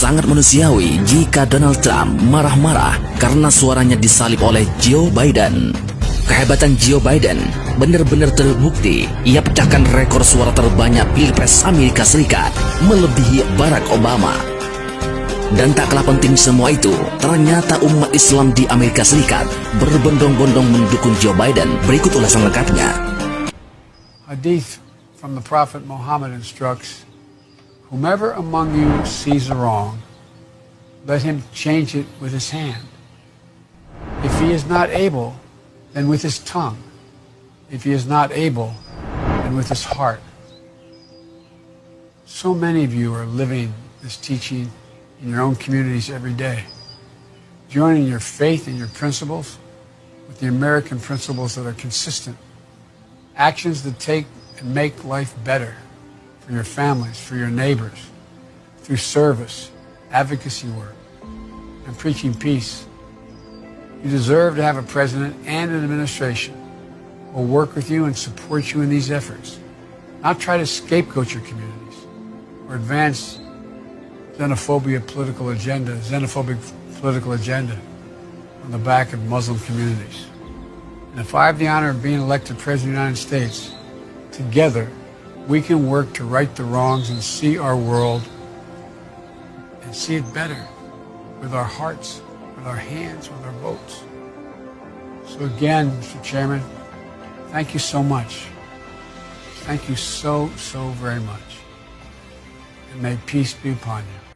Sangat manusiawi jika Donald Trump marah-marah karena suaranya disalib oleh Joe Biden. Kehebatan Joe Biden benar-benar terbukti. Ia pecahkan rekor suara terbanyak Pilpres Amerika Serikat, melebihi Barack Obama. Dan tak kalah penting semua itu, ternyata umat Islam di Amerika Serikat berbondong-bondong mendukung Joe Biden. Berikut ulasan lengkapnya. Hadith from the Prophet Muhammad instructs, whomever among you sees a wrong, let him change it with his hand. If he is not able, then with his tongue. If he is not able, then with his heart. So many of you are living this teaching in your own communities every day, joining your faith and your principles with the American principles that are consistent, actions that take and make life better for your families, for your neighbors, through service, advocacy work, and preaching peace. You deserve to have a president and an administration who will work with you and support you in these efforts, not try to scapegoat your communities or advance xenophobic political agenda on the back of Muslim communities. And if I have the honor of being elected President of the United States, together we can work to right the wrongs and see our world and see it better with our hearts, with our hands, with our votes. So again, Mr. Chairman, thank you so much. Thank you so very much. And may peace be upon you.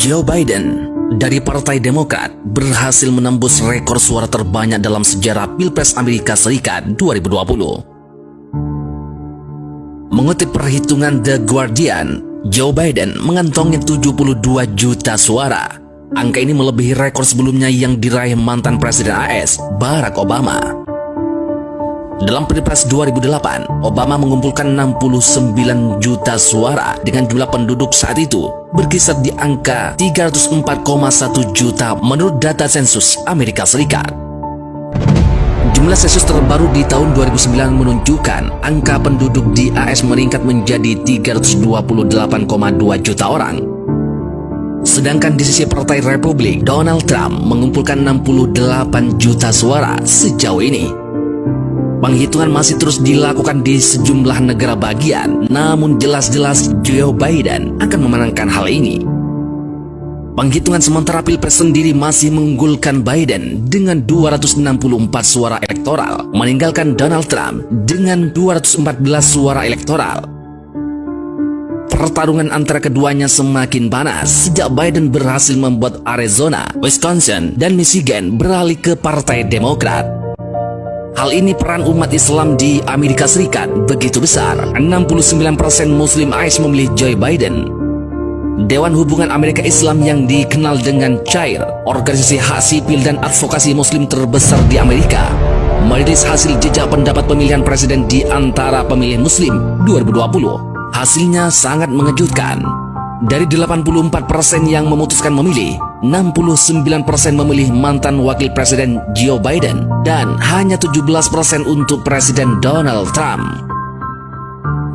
Joe Biden dari Partai Demokrat berhasil menembus rekor suara terbanyak dalam sejarah Pilpres Amerika Serikat 2020. Mengutip perhitungan The Guardian, Joe Biden mengantongi 72 juta suara. Angka ini melebihi rekor sebelumnya yang diraih mantan Presiden AS, Barack Obama. Dalam Pilpres 2008, Obama mengumpulkan 69 juta suara dengan jumlah penduduk saat itu berkisar di angka 304,1 juta menurut data sensus Amerika Serikat. Jumlah sensus terbaru di tahun 2009 menunjukkan angka penduduk di AS meningkat menjadi 328,2 juta orang. Sedangkan di sisi Partai Republik, Donald Trump mengumpulkan 68 juta suara sejauh ini. Penghitungan masih terus dilakukan di sejumlah negara bagian, namun jelas-jelas Joe Biden akan memenangkan hal ini. Penghitungan sementara Pilpres sendiri masih mengunggulkan Biden dengan 264 suara elektoral, meninggalkan Donald Trump dengan 214 suara elektoral. pertarungan antara keduanya semakin panas sejak Biden berhasil membuat Arizona, Wisconsin, dan Michigan beralih ke Partai Demokrat. Hal ini peran umat Islam di Amerika Serikat begitu besar. 69% Muslim AS memilih Joe Biden. Dewan Hubungan Amerika Islam yang dikenal dengan CHAIR, organisasi hak sipil dan advokasi Muslim terbesar di Amerika, merilis hasil jejak pendapat pemilihan presiden di antara pemilih Muslim 2020. Hasilnya sangat mengejutkan. Dari 84% yang memutuskan memilih, 69% memilih mantan wakil presiden Joe Biden dan hanya 17% untuk Presiden Donald Trump.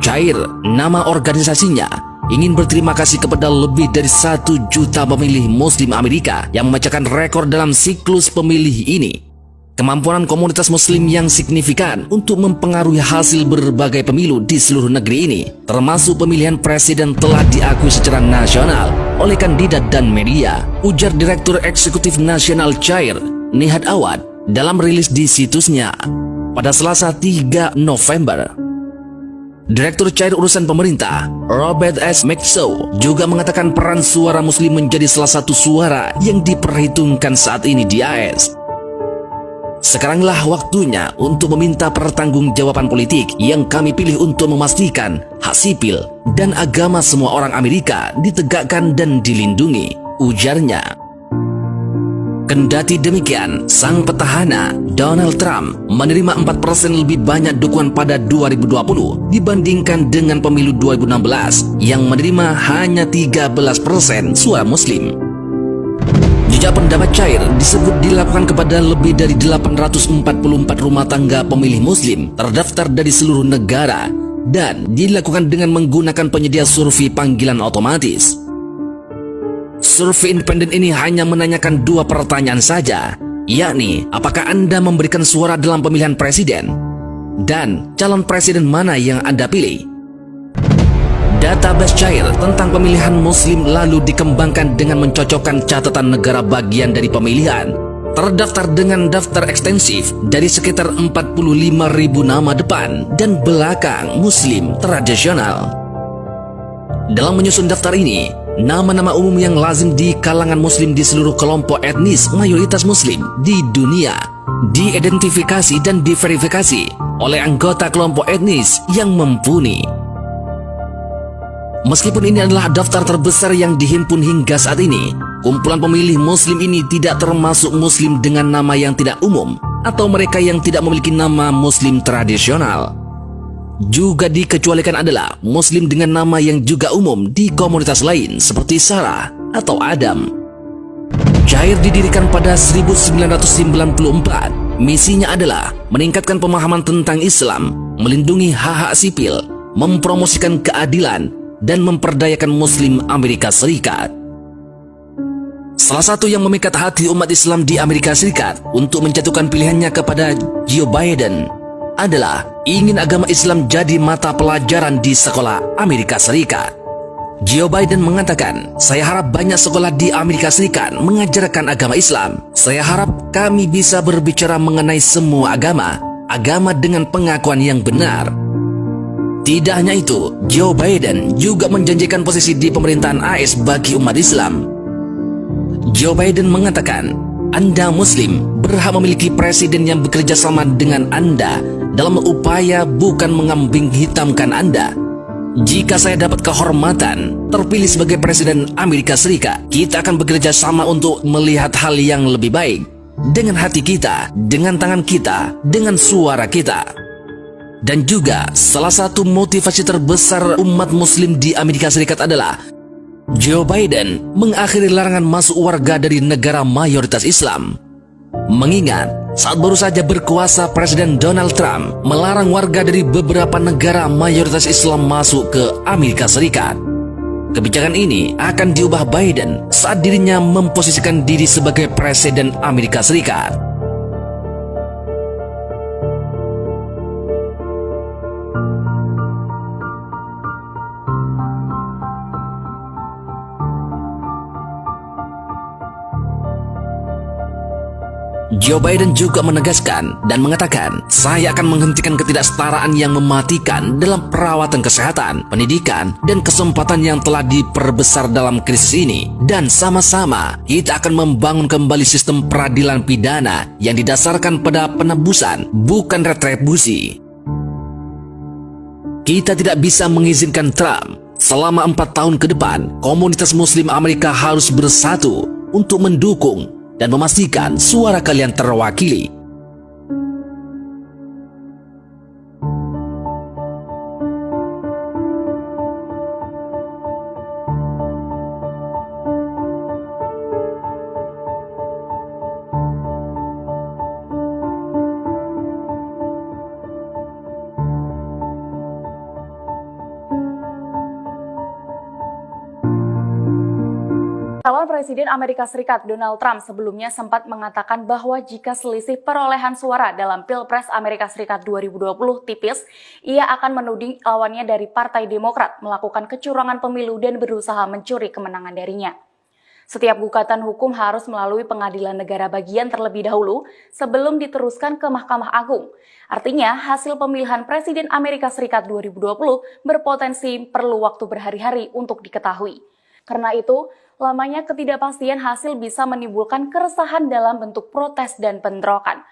CHAIR, nama organisasinya, ingin berterima kasih kepada lebih dari 1 juta pemilih Muslim Amerika yang memecahkan rekor dalam siklus pemilih ini. Kemampuan komunitas Muslim yang signifikan untuk mempengaruhi hasil berbagai pemilu di seluruh negeri ini, termasuk pemilihan presiden, telah diakui secara nasional oleh kandidat dan media, ujar Direktur Eksekutif Nasional CHAIR, Nihad Awad, dalam rilis di situsnya pada Selasa 3 November. Direktur CHAIR Urusan Pemerintah, Robert S. McShaw, juga mengatakan peran suara Muslim menjadi salah satu suara yang diperhitungkan saat ini di AS. Sekaranglah waktunya untuk meminta pertanggungjawaban politik yang kami pilih untuk memastikan hak sipil dan agama semua orang Amerika ditegakkan dan dilindungi, ujarnya. Kendati demikian, sang petahana Donald Trump menerima 4% lebih banyak dukungan pada 2020 dibandingkan dengan pemilu 2016 yang menerima hanya 13% suara Muslim. Jejak pendapat CHAIR disebut dilakukan kepada lebih dari 844 rumah tangga pemilih Muslim terdaftar dari seluruh negara dan dilakukan dengan menggunakan penyedia survei panggilan otomatis. Survei independen ini hanya menanyakan 2 pertanyaan saja, yakni apakah Anda memberikan suara dalam pemilihan presiden dan calon presiden mana yang Anda pilih. Database CHAIR tentang pemilihan Muslim lalu dikembangkan dengan mencocokkan catatan negara bagian dari pemilihan terdaftar dengan daftar ekstensif dari sekitar 45.000 nama depan dan belakang Muslim tradisional. Dalam menyusun daftar ini, nama-nama umum yang lazim di kalangan Muslim di seluruh kelompok etnis mayoritas Muslim di dunia diidentifikasi dan diverifikasi oleh anggota kelompok etnis yang mumpuni. Meskipun ini adalah daftar terbesar yang dihimpun hingga saat ini, kumpulan pemilih Muslim ini tidak termasuk Muslim dengan nama yang tidak umum atau mereka yang tidak memiliki nama Muslim tradisional. Juga dikecualikan adalah Muslim dengan nama yang juga umum di komunitas lain seperti Sarah atau Adam. CHAIR didirikan pada 1994. Misinya adalah meningkatkan pemahaman tentang Islam, melindungi hak-hak sipil, mempromosikan keadilan, dan memperdayakan Muslim Amerika Serikat. Salah satu yang memikat hati umat Islam di Amerika Serikat untuk menjatuhkan pilihannya kepada Joe Biden adalah ingin agama Islam jadi mata pelajaran di sekolah Amerika Serikat. Joe Biden mengatakan, "Saya harap banyak sekolah di Amerika Serikat mengajarkan agama Islam. Saya harap kami bisa berbicara mengenai semua agama dengan pengakuan yang benar." Tidak hanya itu, Joe Biden juga menjanjikan posisi di pemerintahan AS bagi umat Islam. Joe Biden mengatakan, Anda Muslim berhak memiliki presiden yang bekerja sama dengan Anda dalam upaya bukan mengambing hitamkan Anda. Jika saya dapat kehormatan terpilih sebagai presiden Amerika Serikat, kita akan bekerja sama untuk melihat hal yang lebih baik dengan hati kita, dengan tangan kita, dengan suara kita. Dan juga salah satu motivasi terbesar umat Muslim di Amerika Serikat adalah Joe Biden mengakhiri larangan masuk warga dari negara mayoritas Islam. Mengingat saat baru saja berkuasa Presiden Donald Trump melarang warga dari beberapa negara mayoritas Islam masuk ke Amerika Serikat. Kebijakan ini akan diubah Biden saat dirinya memposisikan diri sebagai Presiden Amerika Serikat. Joe Biden juga menegaskan dan mengatakan, saya akan menghentikan ketidaksetaraan yang mematikan dalam perawatan kesehatan, pendidikan, dan kesempatan yang telah diperbesar dalam krisis ini. Dan sama-sama, kita akan membangun kembali sistem peradilan pidana yang didasarkan pada penebusan, bukan retribusi. Kita tidak bisa mengizinkan Trump. Selama 4 tahun ke depan, komunitas Muslim Amerika harus bersatu untuk mendukung dan memastikan suara kalian terwakili. Calon Presiden Amerika Serikat Donald Trump sebelumnya sempat mengatakan bahwa jika selisih perolehan suara dalam Pilpres Amerika Serikat 2020 tipis, ia akan menuding lawannya dari Partai Demokrat melakukan kecurangan pemilu dan berusaha mencuri kemenangan darinya. Setiap gugatan hukum harus melalui pengadilan negara bagian terlebih dahulu sebelum diteruskan ke Mahkamah Agung. Artinya, hasil pemilihan Presiden Amerika Serikat 2020 berpotensi perlu waktu berhari-hari untuk diketahui. Karena itu, lamanya ketidakpastian hasil bisa menimbulkan keresahan dalam bentuk protes dan bentrokan.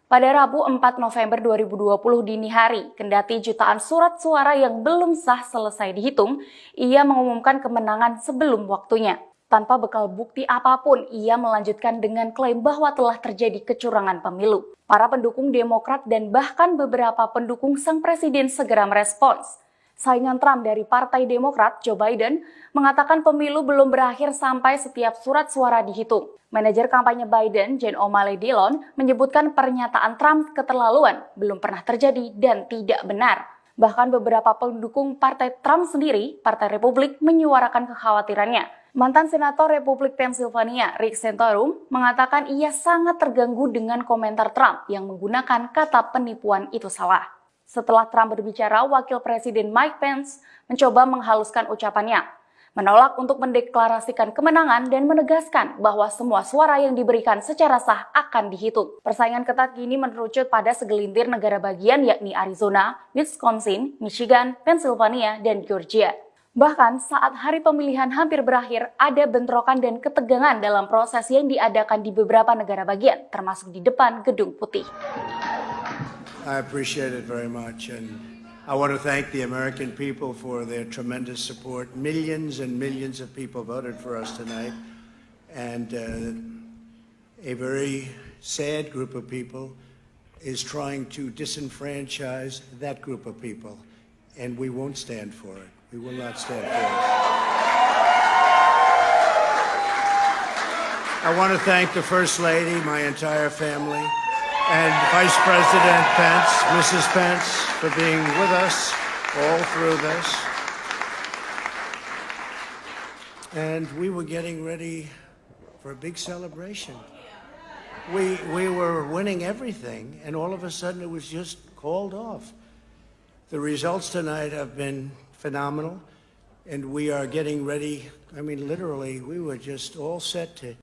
Pada Rabu 4 November 2020 dini hari, kendati jutaan surat suara yang belum sah selesai dihitung, ia mengumumkan kemenangan sebelum waktunya. Tanpa bekal bukti apapun, ia melanjutkan dengan klaim bahwa telah terjadi kecurangan pemilu. Para pendukung Demokrat dan bahkan beberapa pendukung sang presiden segera merespons. Saingan Trump dari Partai Demokrat, Joe Biden, mengatakan pemilu belum berakhir sampai setiap surat suara dihitung. Manajer kampanye Biden, Jen O'Malley Dillon, menyebutkan pernyataan Trump keterlaluan, belum pernah terjadi dan tidak benar. Bahkan beberapa pendukung Partai Trump sendiri, Partai Republik, menyuarakan kekhawatirannya. Mantan Senator Republik Pennsylvania, Rick Santorum, mengatakan ia sangat terganggu dengan komentar Trump yang menggunakan kata penipuan itu salah. Setelah Trump berbicara, Wakil Presiden Mike Pence mencoba menghaluskan ucapannya, menolak untuk mendeklarasikan kemenangan dan menegaskan bahwa semua suara yang diberikan secara sah akan dihitung. Persaingan ketat kini mengerucut pada segelintir negara bagian yakni Arizona, Wisconsin, Michigan, Pennsylvania, dan Georgia. Bahkan saat hari pemilihan hampir berakhir, ada bentrokan dan ketegangan dalam proses yang diadakan di beberapa negara bagian, termasuk di depan Gedung Putih. I appreciate it very much, and I want to thank the American people for their tremendous support. Millions and millions of people voted for us tonight, and a very sad group of people is trying to disenfranchise that group of people, and we won't stand for it. We will not stand for it. I want to thank the First Lady, my entire family, and Vice President Pence, Mrs. Pence, for being with us all through this. And we were getting ready for a big celebration. We were winning everything, and all of a sudden it was just called off. The results tonight have been phenomenal, and we are getting ready. I mean, literally, we were just all set to